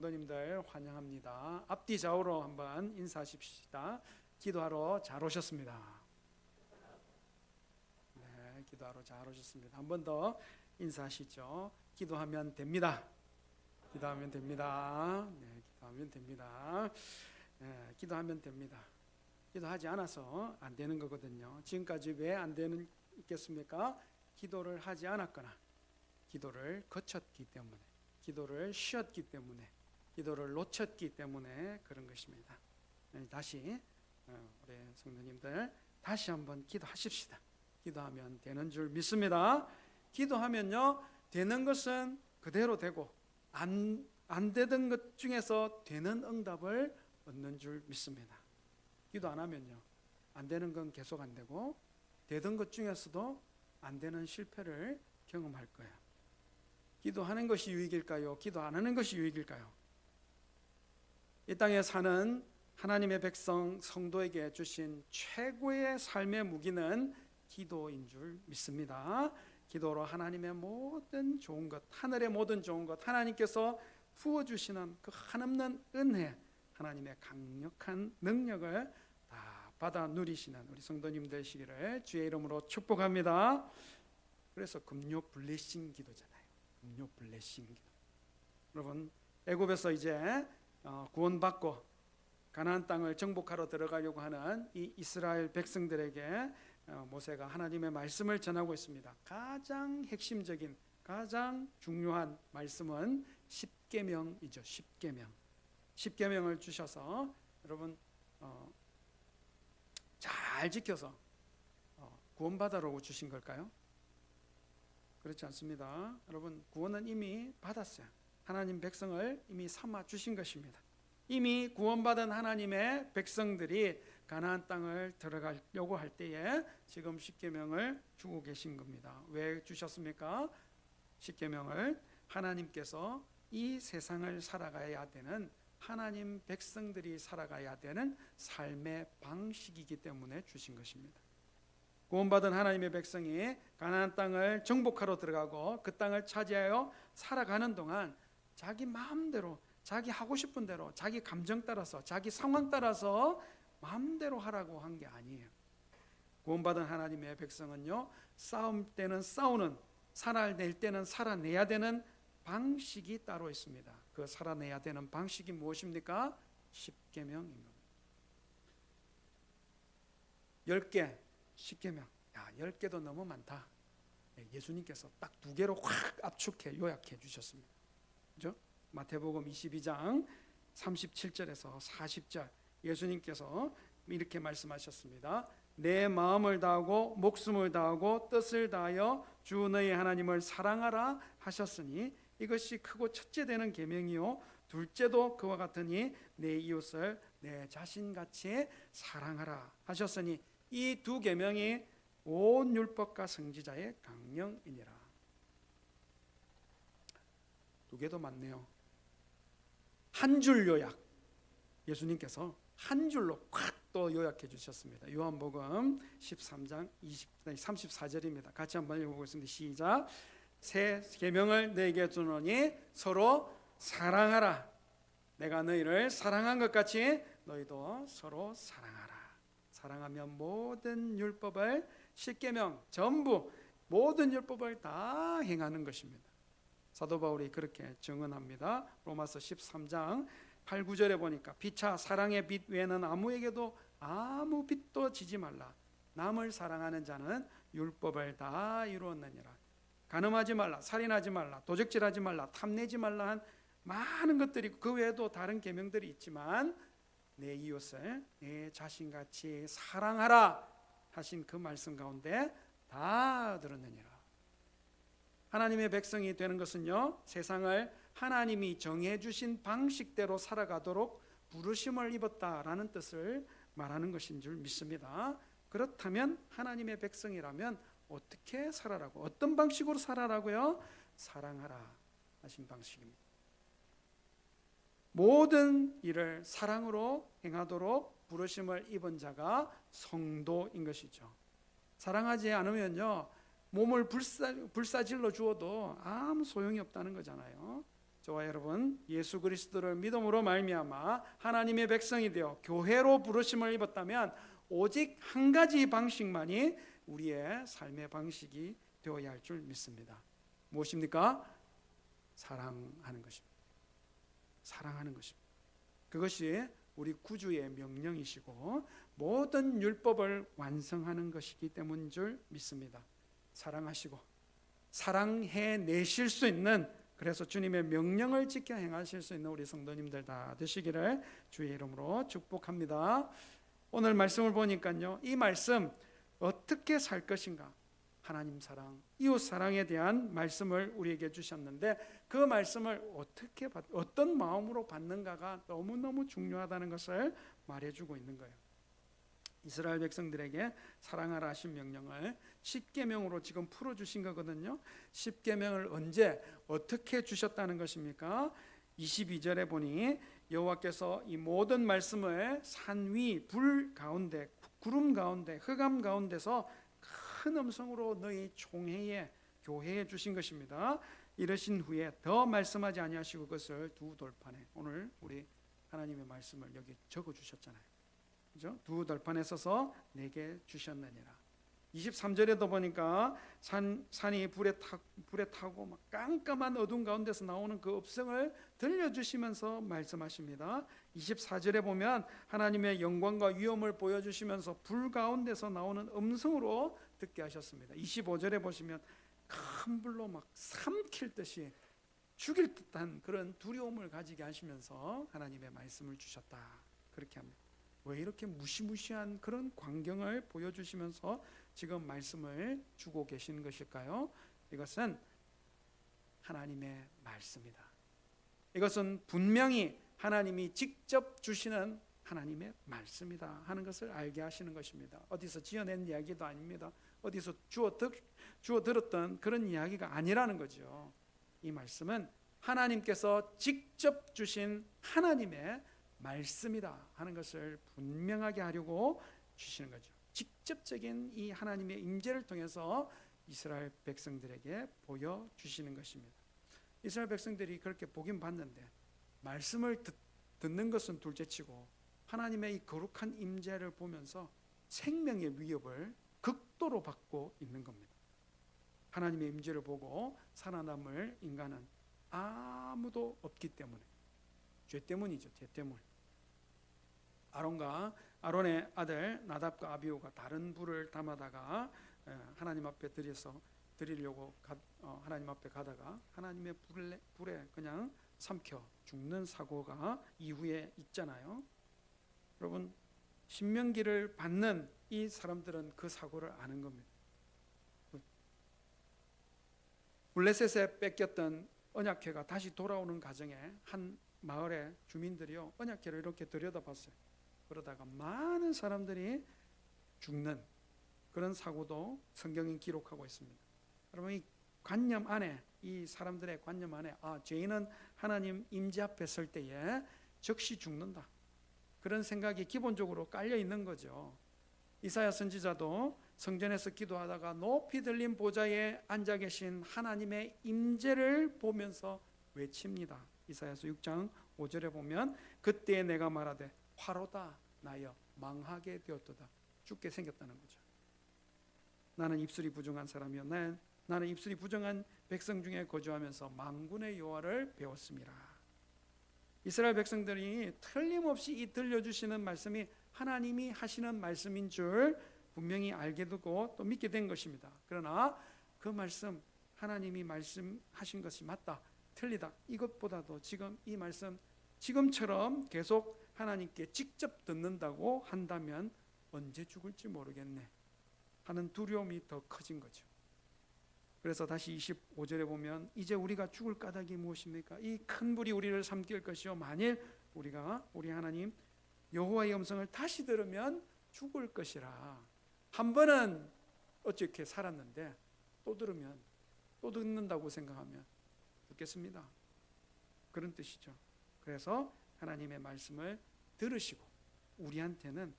성도님들 환영합니다. 앞뒤 좌우로 한번 인사하십시다. 기도하러 잘 오셨습니다. 네, 기도하러 잘 오셨습니다. 한 번 더 인사하시죠. 기도하면 됩니다. 기도하면 됩니다. 네, 기도하면 됩니다. 네, 기도하면 됩니다. 기도하지 않아서 안 되는 거거든요. 지금까지 왜 안 되는 있겠습니까? 기도를 하지 않았거나 기도를 거쳤기 때문에, 기도를 쉬었기 때문에, 기도를 놓쳤기 때문에 그런 것입니다. 다시 우리 성도님들 다시 한번 기도하십시다. 기도하면 되는 줄 믿습니다. 기도하면요, 되는 것은 그대로 되고 안 되던 것 중에서 되는 응답을 얻는 줄 믿습니다. 기도 안 하면요, 안 되는 건 계속 안 되고 되던 것 중에서도 안 되는 실패를 경험할 거예요. 기도하는 것이 유익일까요? 기도 안 하는 것이 유익일까요? 이 땅에 사는 하나님의 백성 성도에게 주신 최고의 삶의 무기는 기도인 줄 믿습니다. 기도로 하나님의 모든 좋은 것, 하늘의 모든 좋은 것, 하나님께서 부어주시는 그 한없는 은혜, 하나님의 강력한 능력을 다 받아 누리시는 우리 성도님 되시기를 주의 이름으로 축복합니다. 그래서 금요 블레싱 기도잖아요. 금요 블레싱 기도. 여러분, 애굽에서 이제 구원받고 가나안 땅을 정복하러 들어가려고 하는 이 이스라엘 백성들에게 모세가 하나님의 말씀을 전하고 있습니다. 가장 핵심적인, 가장 중요한 말씀은 십계명이죠. 십계명을 주셔서 여러분 잘 지켜서 구원받으라고 주신 걸까요? 그렇지 않습니다. 여러분, 구원은 이미 받았어요. 하나님 백성을 이미 삼아 주신 것입니다. 이미 구원받은 하나님의 백성들이 가나안 땅을 들어가려고 할 때에 지금 십계명을 주고 계신 겁니다. 왜 주셨습니까? 십계명을 하나님께서 이 세상을 살아가야 되는, 하나님 백성들이 살아가야 되는 삶의 방식이기 때문에 주신 것입니다. 구원받은 하나님의 백성이 가나안 땅을 정복하러 들어가고 그 땅을 차지하여 살아가는 동안 자기 마음대로, 자기 하고 싶은 대로, 자기 감정 따라서, 자기 상황 따라서 마음대로 하라고 한 게 아니에요. 구원받은 하나님의 백성은요, 싸움 때는 싸우는, 살아낼 때는 살아내야 되는 방식이 따로 있습니다. 그 살아내야 되는 방식이 무엇입니까? 십계명인 겁니다. 10개 십계명. 10개도 너무 많다. 예수님께서 딱 2개로 확 압축해 요약해 주셨습니다. 그죠? 마태복음 22장 37절에서 40절 예수님께서 이렇게 말씀하셨습니다. 내 마음을 다하고 목숨을 다하고 뜻을 다하여 주 너희 하나님을 사랑하라 하셨으니 이것이 크고 첫째 되는 계명이요 둘째도 그와 같으니 내 이웃을 내 자신같이 사랑하라 하셨으니 이 2 계명이 온 율법과 선지자의 강령이니라. 2개도 많네요. 한 줄 요약, 예수님께서 한 줄로 콱 또 요약해 주셨습니다. 요한복음 13장 34절입니다. 같이 한번 읽어보겠습니다. 시작. 새 계명을 너에게 주노니 서로 사랑하라. 내가 너희를 사랑한 것 같이 너희도 서로 사랑하라. 사랑하면 모든 율법을, 십계명 전부 모든 율법을 다 행하는 것입니다. 사도 바울이 그렇게 증언합니다. 로마서 13장 8, 9절에 보니까 피차 사랑의 빛 외에는 아무에게도 아무 빛도 지지 말라. 남을 사랑하는 자는 율법을 다 이루었느니라. 간음하지 말라, 살인하지 말라, 도적질하지 말라, 탐내지 말라 한 많은 것들이, 그 외에도 다른 계명들이 있지만 내 이웃을 내 자신같이 사랑하라 하신 그 말씀 가운데 다 들었느니라. 하나님의 백성이 되는 것은요, 세상을 하나님이 정해주신 방식대로 살아가도록 부르심을 입었다라는 뜻을 말하는 것인 줄 믿습니다. 그렇다면 하나님의 백성이라면 어떻게 살아라고, 어떤 방식으로 살아라고요? 사랑하라 하신 방식입니다. 모든 일을 사랑으로 행하도록 부르심을 입은 자가 성도인 것이죠. 사랑하지 않으면요, 몸을 불사질러 주어도 아무 소용이 없다는 거잖아요. 저와 여러분 예수 그리스도를 믿음으로 말미암아 하나님의 백성이 되어 교회로 부르심을 입었다면 오직 한 가지 방식만이 우리의 삶의 방식이 되어야 할 줄 믿습니다. 무엇입니까? 사랑하는 것입니다. 사랑하는 것입니다. 그것이 우리 구주의 명령이시고 모든 율법을 완성하는 것이기 때문인 줄 믿습니다. 사랑하시고 사랑해 내실 수 있는, 그래서 주님의 명령을 지켜 행하실 수 있는 우리 성도님들 다 되시기를 주의 이름으로 축복합니다. 오늘 말씀을 보니까요, 이 말씀 어떻게 살 것인가, 하나님 사랑, 이웃 사랑에 대한 말씀을 우리에게 주셨는데 그 말씀을 어떤 마음으로 받는가가 너무너무 중요하다는 것을 말해주고 있는 거예요. 이스라엘 백성들에게 사랑하라 하신 명령을 10계명으로 지금 풀어주신 거거든요. 10계명을 언제 어떻게 주셨다는 것입니까? 22절에 보니 여호와께서 이 모든 말씀을 산 위 불 가운데 구름 가운데 흑암 가운데서 큰 음성으로 너희 총회에 교회에 주신 것입니다. 이러신 후에 더 말씀하지 아니하시고 그것을 두 돌판에, 오늘 우리 하나님의 말씀을 여기 적어 주셨잖아요. 그죠? 두 돌판에 써서 내게 주셨느니라. 23절에도 보니까 산이 불에 타고 막 깜깜한 어두운 가운데서 나오는 그 음성을 들려주시면서 말씀하십니다. 24절에 보면 하나님의 영광과 위엄을 보여주시면서 불 가운데서 나오는 음성으로 듣게 하셨습니다. 25절에 보시면 큰 불로 막 삼킬 듯이 죽일 듯한 그런 두려움을 가지게 하시면서 하나님의 말씀을 주셨다, 그렇게 합니다. 왜 이렇게 무시무시한 그런 광경을 보여주시면서 지금 말씀을 주고 계시는 것일까요? 이것은 하나님의 말씀이다. 이것은 분명히 하나님이 직접 주시는 하나님의 말씀이다 하는 것을 알게 하시는 것입니다. 어디서 지어낸 이야기도 아닙니다. 어디서 주워 들었던 그런 이야기가 아니라는 거죠. 이 말씀은 하나님께서 직접 주신 하나님의 말씀이다 하는 것을 분명하게 하려고 주시는 거죠. 직접적인 이 하나님의 임재를 통해서 이스라엘 백성들에게 보여주시는 것입니다. 이스라엘 백성들이 그렇게 보긴 봤는데 말씀을 듣는 것은 둘째치고 하나님의 이 거룩한 임재를 보면서 생명의 위협을 극도로 받고 있는 겁니다. 하나님의 임재를 보고 살아남을 인간은 아무도 없기 때문에, 죄 때문이죠. 죄 때문. 아론의 아들 나답과 아비후가 다른 불을 담아다가 하나님 앞에 드리려고 하나님 앞에 가다가 하나님의 불에 그냥 삼켜 죽는 사고가 이후에 있잖아요. 여러분, 신명기를 받는 이 사람들은 그 사고를 아는 겁니다. 블레셋에 뺏겼던 언약궤가 다시 돌아오는 과정에 한 마을의 주민들이요, 언약궤를 이렇게 들여다봤어요. 그러다가 많은 사람들이 죽는 그런 사고도 성경이 기록하고 있습니다. 여러분, 이 관념 안에, 이 사람들의 관념 안에 죄인은 하나님 임재 앞에 설 때에 즉시 죽는다, 그런 생각이 기본적으로 깔려 있는 거죠. 이사야 선지자도 성전에서 기도하다가 높이 들린 보좌에 앉아 계신 하나님의 임재를 보면서 외칩니다. 이사야서 6장 5절에 보면 그때 내가 말하되 화로다 나여 망하게 되었도다, 죽게 생겼다는 거죠. 나는 입술이 부정한 사람이요 나는 입술이 부정한 백성 중에 거주하면서 만군의 여호와를 배웠음이라. 이스라엘 백성들이 틀림없이 이 들려주시는 말씀이 하나님이 하시는 말씀인 줄 분명히 알게 되고 또 믿게 된 것입니다. 그러나 그 말씀, 하나님이 말씀하신 것이 맞다, 틀리다, 이것보다도 지금 이 말씀 지금처럼 계속 하나님께 직접 듣는다고 한다면 언제 죽을지 모르겠네 하는 두려움이 더 커진 거죠. 그래서 다시 25절에 보면 이제 우리가 죽을 까닭이 무엇입니까? 이 큰 불이 우리를 삼킬 것이요 만일 우리가 우리 하나님 여호와의 음성을 다시 들으면 죽을 것이라. 한 번은 어떻게 살았는데 또 들으면, 또 듣는다고 생각하면 죽겠습니다, 그런 뜻이죠. 그래서 하나님의 말씀을 들으시고 우리한테는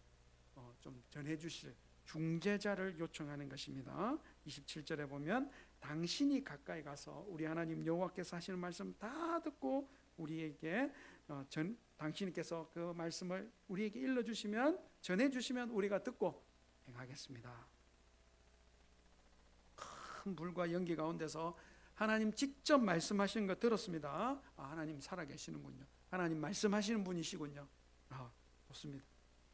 좀 전해주실 중재자를 요청하는 것입니다. 27절에 보면 당신이 가까이 가서 우리 하나님 여호와께서 하시는 말씀 다 듣고 우리에게 당신께서 그 말씀을 우리에게 일러주시면, 전해주시면 우리가 듣고 행하겠습니다. 큰 불과 연기 가운데서 하나님 직접 말씀하시는 거 들었습니다. 하나님 살아계시는군요. 하나님 말씀하시는 분이시군요. 좋습니다.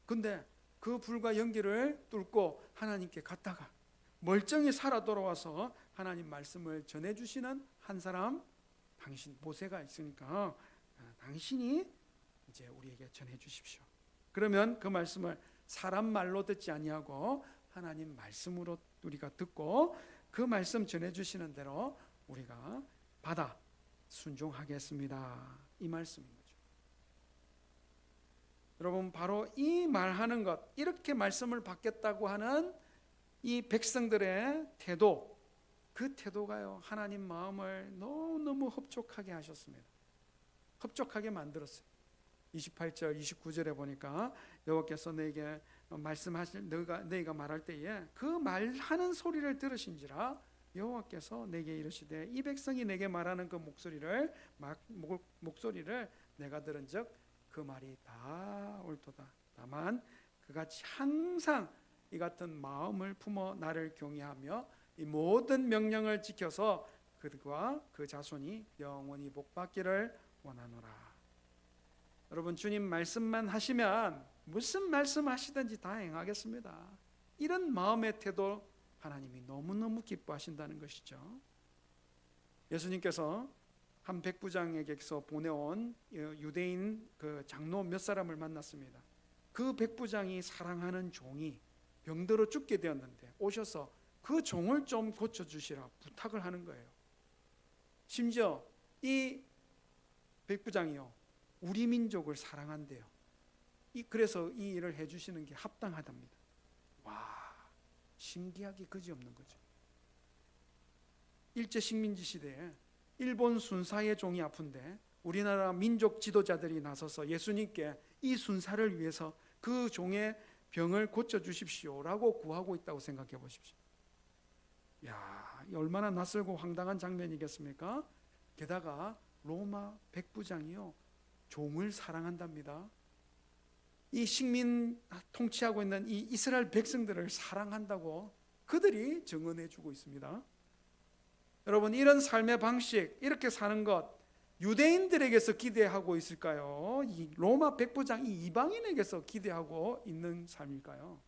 근데 그 불과 연기를 뚫고 하나님께 갔다가 멀쩡히 살아 돌아와서 하나님 말씀을 전해주시는 한 사람, 당신 모세가 있으니까 당신이 이제 우리에게 전해주십시오. 그러면 그 말씀을 사람 말로 듣지 아니하고 하나님 말씀으로 우리가 듣고 그 말씀 전해주시는 대로 우리가 받아 순종하겠습니다. 이 말씀인 거죠. 여러분, 바로 이 말하는 것, 이렇게 말씀을 받겠다고 하는 이 백성들의 태도, 그 태도가요, 하나님 마음을 너무너무 흡족하게 하셨습니다. 흡족하게 만들었어요. 28절, 29절에 보니까 여호와께서 너에게 말씀하실, 너희가 말할 때에 그 말하는 소리를 들으신지라 여호와께서 내게 이르시되 이 백성이 내게 말하는 그 목소리를 내가 들은즉 그 말이 다 옳도다. 다만 그같이 항상 이 같은 마음을 품어 나를 경외하며 이 모든 명령을 지켜서 그들과 그 자손이 영원히 복받기를 원하노라. 여러분, 주님 말씀만 하시면 무슨 말씀 하시든지 다 행하겠습니다. 이런 마음의 태도 하나님이 너무너무 기뻐하신다는 것이죠. 예수님께서 한 백부장에게서 보내온 유대인 그 장로 몇 사람을 만났습니다. 그 백부장이 사랑하는 종이 병들어 죽게 되었는데 오셔서 그 종을 좀 고쳐주시라 부탁을 하는 거예요. 심지어 이 백부장이요, 우리 민족을 사랑한대요. 그래서 이 일을 해주시는 게 합당하답니다. 와, 신기하기 그지없는 거죠. 일제 식민지 시대에 일본 순사의 종이 아픈데 우리나라 민족 지도자들이 나서서 예수님께 이 순사를 위해서 그 종의 병을 고쳐주십시오라고 구하고 있다고 생각해 보십시오. 야, 얼마나 낯설고 황당한 장면이겠습니까? 게다가 로마 백부장이요, 종을 사랑한답니다. 이 식민 통치하고 있는 이 이스라엘 백성들을 사랑한다고 그들이 증언해 주고 있습니다. 여러분, 이런 삶의 방식, 이렇게 사는 것 유대인들에게서 기대하고 있을까요? 이 로마 백부장, 이 이방인에게서 기대하고 있는 삶일까요?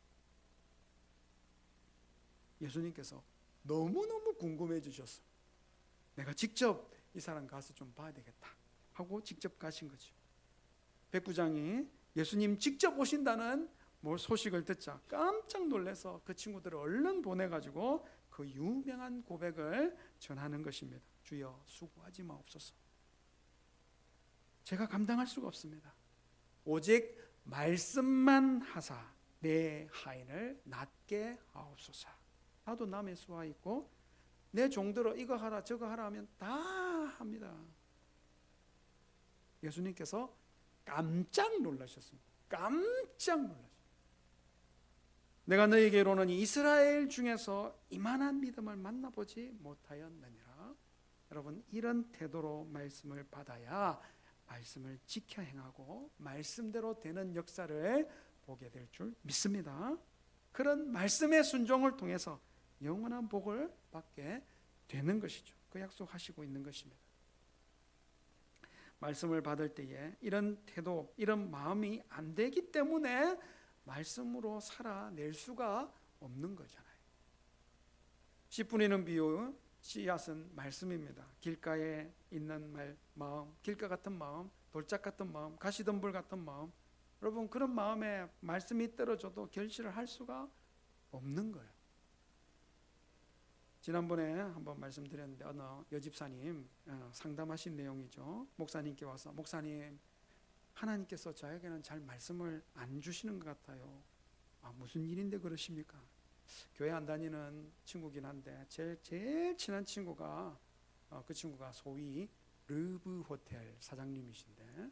예수님께서 너무너무 궁금해 주셨어요. 내가 직접 이 사람 가서 좀 봐야 되겠다 하고 직접 가신 거죠. 백부장이 예수님 직접 오신다는 소식을 듣자 깜짝 놀라서 그 친구들을 얼른 보내가지고 그 유명한 고백을 전하는 것입니다. 주여, 수고하지 마옵소서. 제가 감당할 수가 없습니다. 오직 말씀만 하사 내 하인을 낫게 하옵소서. 나도 남의 수하 있고 내 종들어 이거 하라 저거 하라 하면 다 합니다. 예수님께서 깜짝 놀라셨습니다. 깜짝 놀라셨습니다. 내가 너희에게 이르노니 이스라엘 중에서 이만한 믿음을 만나보지 못하였느니라. 여러분, 이런 태도로 말씀을 받아야 말씀을 지켜 행하고 말씀대로 되는 역사를 보게 될 줄 믿습니다. 그런 말씀의 순종을 통해서 영원한 복을 받게 되는 것이죠. 그 약속하시고 있는 것입니다. 말씀을 받을 때에 이런 태도, 이런 마음이 안 되기 때문에 말씀으로 살아낼 수가 없는 거잖아요. 씨 뿌리는 비유, 씨앗은 말씀입니다. 길가에 있는 마음, 길가 같은 마음, 돌짝 같은 마음, 가시덤불 같은 마음, 여러분, 그런 마음에 말씀이 떨어져도 결실을 할 수가 없는 거예요. 지난번에 한번 말씀드렸는데 어느 여집사님 상담하신 내용이죠. 목사님께 와서, 목사님, 하나님께서 저에게는 잘 말씀을 안 주시는 것 같아요. 무슨 일인데 그러십니까? 교회 안 다니는 친구긴 한데 제일 친한 친구가 그 친구가 소위 러브 호텔 사장님이신데,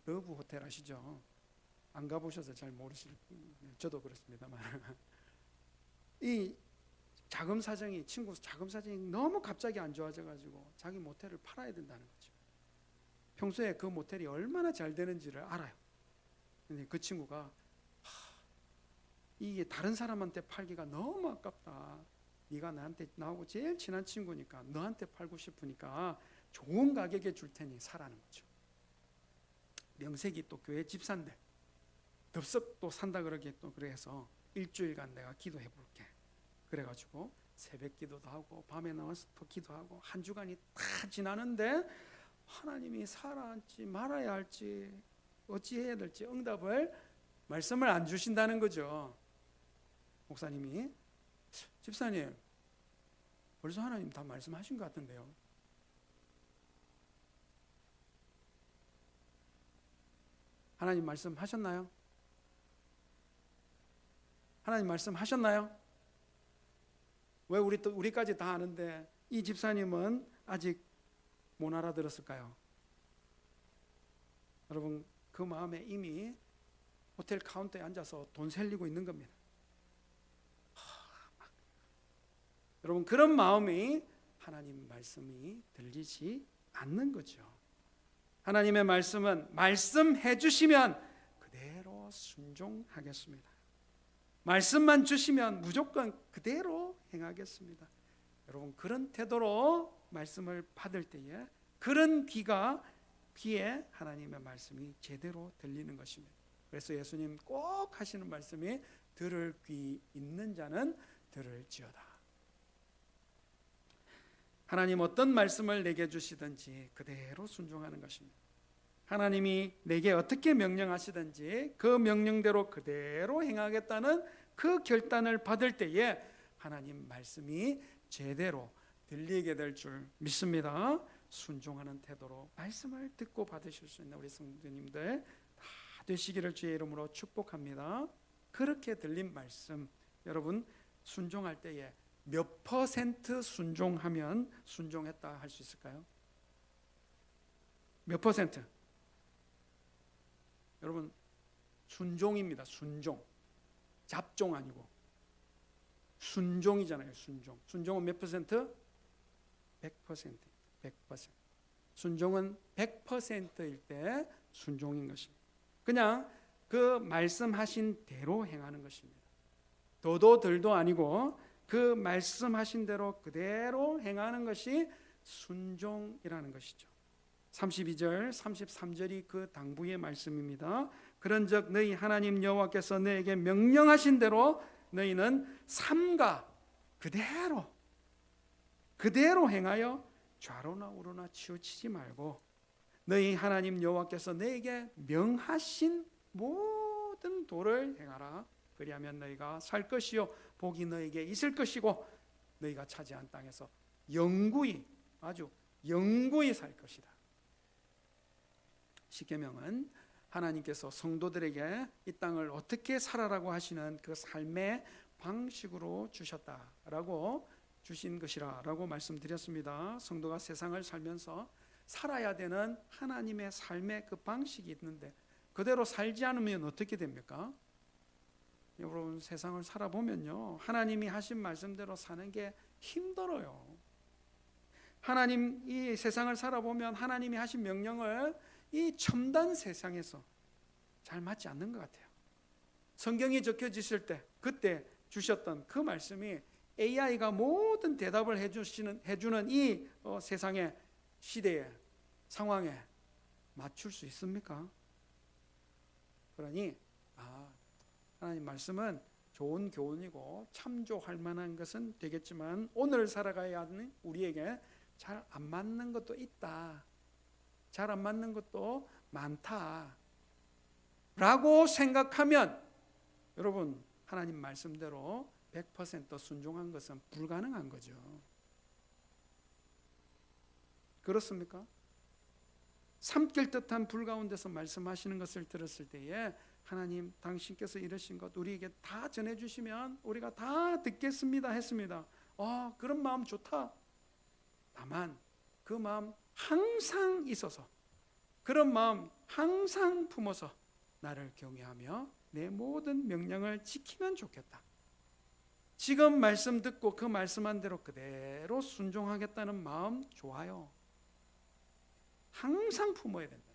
러브 호텔 아시죠? 안 가보셔서 잘 모르실, 저도 그렇습니다만 이 친구 자금 사정이 너무 갑자기 안 좋아져가지고 자기 모텔을 팔아야 된다는 거죠. 평소에 그 모텔이 얼마나 잘 되는지를 알아요. 근데 그 친구가 이게 다른 사람한테 팔기가 너무 아깝다. 네가 나하고 제일 친한 친구니까 너한테 팔고 싶으니까 좋은 가격에 줄 테니 사라는 거죠. 명색이 또 교회 집사인데 덥석 또 산다 그러게 또 그래서 일주일간 내가 기도해 볼게. 그래가지고 새벽 기도도 하고 밤에 나와서 또 기도하고 한 주간이 다 지나는데 하나님이 살아야 할지 말아야 할지 어찌해야 될지 말씀을 안 주신다는 거죠. 목사님이 집사님 벌써 하나님 다 말씀하신 것 같은데요. 하나님 말씀하셨나요? 하나님 말씀하셨나요? 왜 우리까지 다 아는데 이 집사님은 아직 못 알아들었을까요? 여러분 그 마음에 이미 호텔 카운터에 앉아서 돈 셀리고 있는 겁니다. 여러분 그런 마음이 하나님 말씀이 들리지 않는 거죠. 하나님의 말씀은 말씀해 주시면 그대로 순종하겠습니다. 말씀만 주시면 무조건 그대로 행하겠습니다. 여러분 그런 태도로 말씀을 받을 때에 그런 귀에 하나님의 말씀이 제대로 들리는 것입니다. 그래서 예수님 꼭 하시는 말씀이 들을 귀 있는 자는 들을지어다. 하나님 어떤 말씀을 내게 주시든지 그대로 순종하는 것입니다. 하나님이 내게 어떻게 명령하시든지 그 명령대로 그대로 행하겠다는 그 결단을 받을 때에 하나님 말씀이 제대로 들리게 될 줄 믿습니다. 순종하는 태도로 말씀을 듣고 받으실 수 있는 우리 성도님들 다 되시기를 주의 이름으로 축복합니다. 그렇게 들린 말씀 여러분 순종할 때에 몇 퍼센트 순종하면 순종했다 할 수 있을까요? 몇 퍼센트? 여러분 순종입니다. 순종. 잡종 아니고 순종이잖아요. 순종은 몇 퍼센트? 100%. 100%. 순종은 100%일 때 순종인 것입니다. 그냥 그 말씀하신 대로 행하는 것입니다. 더도 덜도 아니고 그 말씀하신 대로 그대로 행하는 것이 순종이라는 것이죠. 32절, 33절이 그 당부의 말씀입니다. 그런즉 너희 하나님 여호와께서 너에게 명령하신 대로 너희는 삼가 그대로 행하여 좌로나 우로나 치우치지 말고 너희 하나님 여호와께서 너에게 명하신 모든 도를 행하라. 그리하면 너희가 살 것이요 복이 너에게 있을 것이고 너희가 차지한 땅에서 아주 영구히 살 것이다. 십계명은 하나님께서 성도들에게 이 땅을 어떻게 살아라고 하시는 그 삶의 방식으로 주신 것이라고 말씀드렸습니다. 성도가 세상을 살면서 살아야 되는 하나님의 삶의 그 방식이 있는데 그대로 살지 않으면 어떻게 됩니까? 여러분 세상을 살아보면요 하나님이 하신 말씀대로 사는 게 힘들어요. 이 세상을 살아보면 하나님이 하신 명령을 이 첨단 세상에서 잘 맞지 않는 것 같아요. 성경이 적혀지실 때 그때 주셨던 그 말씀이 AI가 모든 대답을 해주는 이 세상의 시대에 상황에 맞출 수 있습니까? 그러니 하나님 말씀은 좋은 교훈이고 참조할 만한 것은 되겠지만 오늘 살아가야 하는 우리에게 잘 안 맞는 것도 있다. 잘 안 맞는 것도 많다. 라고 생각하면 여러분 하나님 말씀대로 100% 순종한 것은 불가능한 거죠. 그렇습니까? 삼킬 듯한 불 가운데서 말씀하시는 것을 들었을 때에 하나님 당신께서 이러신 것 우리에게 다 전해주시면 우리가 다 듣겠습니다 했습니다. 그런 마음 좋다. 다만 그 마음 항상 있어서 그런 마음 항상 품어서 나를 경외하며 내 모든 명령을 지키면 좋겠다. 지금 말씀 듣고 그 말씀한 대로 그대로 순종하겠다는 마음 좋아요. 항상 품어야 된다.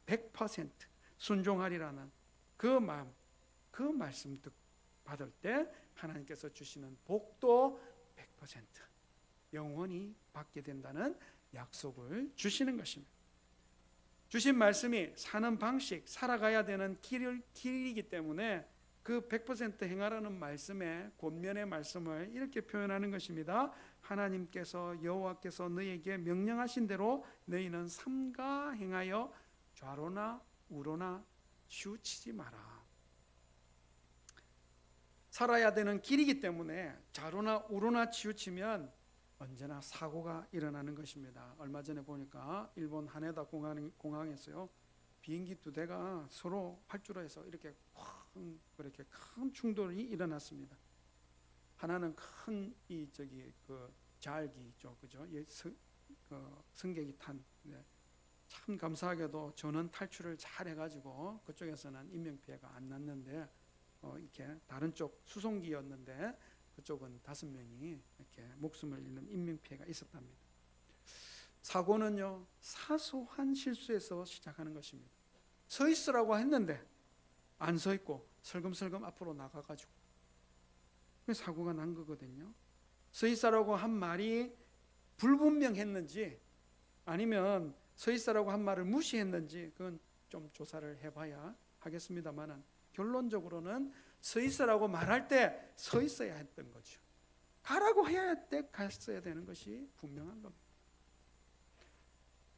100% 순종하리라는 그 마음, 그 말씀 받을 때 하나님께서 주시는 복도 100% 영원히 받게 된다는 약속을 주시는 것입니다. 주신 말씀이 사는 방식, 살아가야 되는 길이기 때문에 그 100% 행하라는 말씀의 권면의 말씀을 이렇게 표현하는 것입니다. 하나님께서 여호와께서 너희에게 명령하신 대로 너희는 삼가 행하여 좌로나 우로나 치우치지 마라. 살아야 되는 길이기 때문에 좌로나 우로나 치우치면 언제나 사고가 일어나는 것입니다. 얼마 전에 보니까 일본 하네다 공항에서요, 비행기 두 대가 서로 활주로에서 이렇게 그렇게 큰 충돌이 일어났습니다. 하나는 큰 그 자알기죠, 그죠? 승객이 탄. 네. 참 감사하게도 저는 탈출을 잘 해가지고 그쪽에서는 인명 피해가 안 났는데 이렇게 다른 쪽 수송기였는데 그쪽은 5명이 이렇게 목숨을 잃는 인명 피해가 있었답니다. 사고는요, 사소한 실수에서 시작하는 것입니다. 서 있으라고 했는데 안 서 있고 설금설금 앞으로 나가가지고 사고가 난 거거든요. 서 있으라고 한 말이 불분명했는지 아니면 서 있으라고 한 말을 무시했는지 그건 좀 조사를 해봐야 하겠습니다만 결론적으로는 서 있으라고 말할 때 서 있어야 했던 거죠. 가라고 해야 할 때 갔어야 되는 것이 분명한 겁니다.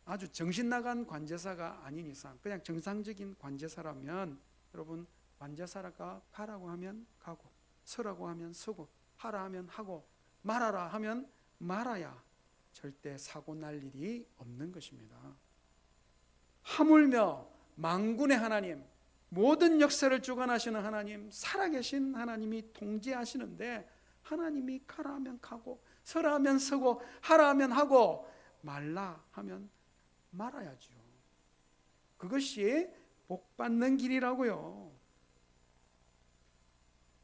아주 정신 나간 관제사가 아닌 이상 그냥 정상적인 관제사라면 여러분, 관제사가 가라고 하면 가고 서라고 하면 서고 하라 하면 하고 말하라 하면 말아야 절대 사고 날 일이 없는 것입니다. 하물며 만군의 하나님, 모든 역사를 주관하시는 하나님, 살아계신 하나님이 통제하시는데 하나님이 가라 하면 가고 서라 하면 서고 하라 하면 하고 말라 하면 말아야죠. 그것이 복받는 길이라고요.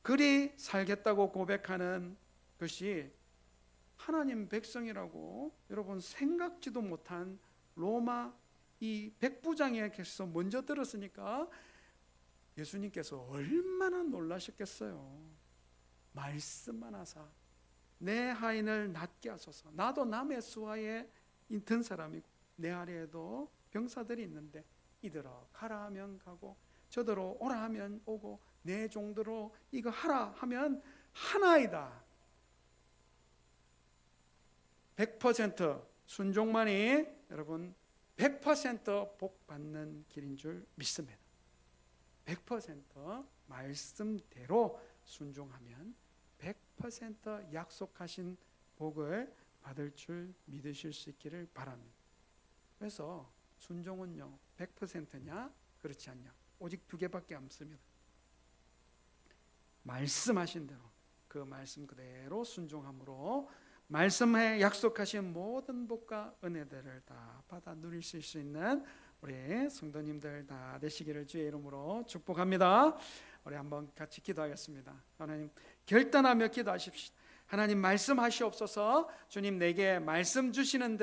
그리 살겠다고 고백하는 것이 하나님 백성이라고 여러분 생각지도 못한 로마 이 백부장에게서 먼저 들었으니까 예수님께서 얼마나 놀라셨겠어요. 말씀만 하사 내 하인을 낫게 하소서. 나도 남의 수하에 있던 사람이고 내 아래에도 병사들이 있는데 이들아 가라 하면 가고 저더러 오라 하면 오고 내 종대로 이거 하라 하면 하나이다. 100% 순종만이 여러분 100% 복 받는 길인 줄 믿습니다. 100% 말씀대로 순종하면 100% 약속하신 복을 받을 줄 믿으실 수 있기를 바랍니다. 그래서 순종은요 100%냐 그렇지 않냐 오직 2개밖에 없습니다. 말씀하신 대로 그 말씀 그대로 순종함으로 말씀에 약속하신 모든 복과 은혜들을 다 받아 누리실 수 있는 우리 성도님들 다 되시기를 주의 이름으로 축복합니다. 우리 한번 같이 기도하겠습니다. 하나님 결단하며 기도하십시오. 하나님 말씀하시옵소서. 주님 내게 말씀 주시는